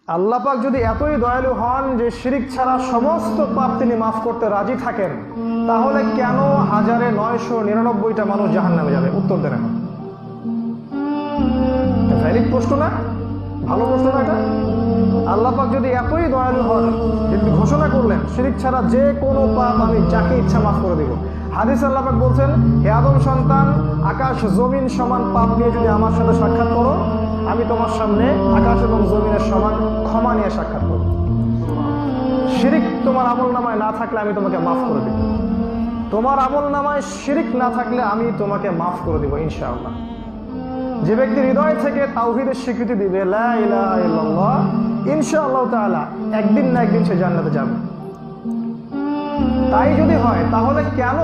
আল্লাহ পাক যদি এতই দয়ালু হন যে শিরিক ছাড়া সমস্ত পাপ তিনি মাফ করতে রাজি থাকেন, তাহলে কেন 1999টা মানুষ জাহান্নামে যাবে? উত্তর দেন এখন। ভ্যালিড প্রশ্ন না? ভালো প্রশ্ন না এটা? আল্লাহ পাক যদি এতই দয়ালু হন, যদি ঘোষণা করলেন শিরিক ছাড়া যে কোনো পাপ আমি যাকে ইচ্ছা মাফ করে দেব। হাদিস আল্লাহ পাক বলছেন, হে আদম সন্তান, আকাশ জমিন সমান পাপ নিয়ে যদি আমার সাথে সাক্ষাৎ করো, আমি তোমার সামনে আকাশ এবং জমিনের সমান ক্ষমা নিয়ে সাক্ষাৎ করব। শিরিক তোমার আমল নামায় না থাকলে আমি তোমাকে মাফ করে দেব। তোমার আমল নামায় শিরিক না থাকলে আমি তোমাকে মাফ করে দেব ইনশাআল্লাহ। যে ব্যক্তি হৃদয় থেকে তাওহীদের স্বীকৃতি দিবে, লা ইলাহা ইল্লাল্লাহ, ইনশাআল্লাহ তাআলা একদিন না একদিন সে জান্নাতে যাবে। তাই যদি হয়, তাহলে কেন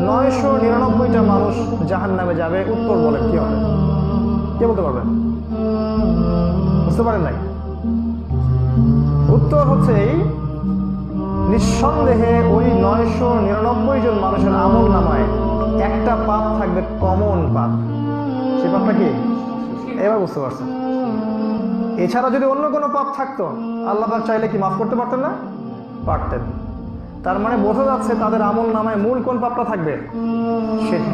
999টা মানুষ জাহান্নামে যাবে? উত্তর বলেন, কি হবে? কে বলতে পারবেন? বুঝতে পারেন নাই? উত্তর হচ্ছে এই, নিঃসন্দেহে ওই 999 জন মানুষের আমল নামায় একটা পাপ থাকবে, কমন পাপ। সে পাপটা কি? এবার বুঝতে পারছেন? এছাড়া যদি অন্য কোনো পাপ থাকতো, আল্লাহ পাক চাইলে কি মাফ করতে পারতেন না? পারতেন। তার মানে বোঝা যাচ্ছে তাদের আমল নামায় মূল কোন পাপটা থাকবে? শিরক।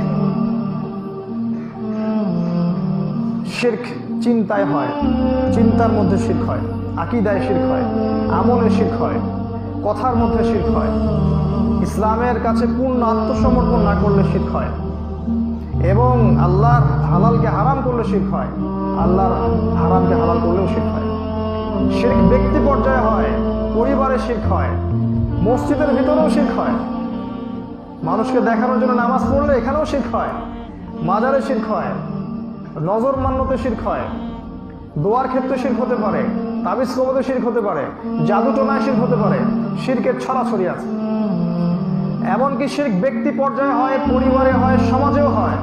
শিরক চিন্তায় হয়, চিন্তার মধ্যে শিরক হয়, আকীদায় শিরক হয়, আমলে শিরক হয়, কথার মধ্যে শিরক হয়, ইসলামের কাছে পূর্ণ আত্মসমর্পণ না করলে শিরক হয়, এবং আল্লাহর হালালকে হারাম করলে শিরক হয়, আল্লাহর হারামকে হালাল করলেও শিরক হয়। শিরক ব্যক্তি পর্যায়ে হয়, পরিবারে শিরক হয়, মসজিদের ভিতরেও শিরক হয়, মানুষকে দেখানোর জন্য নামাজ পড়লে এখানেও শিরক হয়, মাজারে শিরক হয়, নজর মান্যতে শিরক হয়, দোয়ার ক্ষেত্রে শিরক হতে পারে, তাবিজ কবতে শিরক হতে পারে, জাদু টোনায় শিরক হতে পারে। শিরকের ছড়াছড়ি আছে। এমনকি শিরক ব্যক্তি পর্যায়ে হয়, পরিবারে হয়, সমাজেও হয়,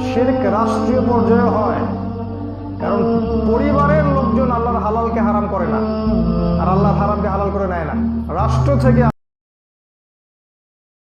শিরক রাষ্ট্রীয় পর্যায়ে হয়। কারণ পরিবারের লোকজন আল্লাহর হালালকে হারাম করে না, আর আল্লাহর হারামকে হালাল করে নেয় না। রাষ্ট্র থেকে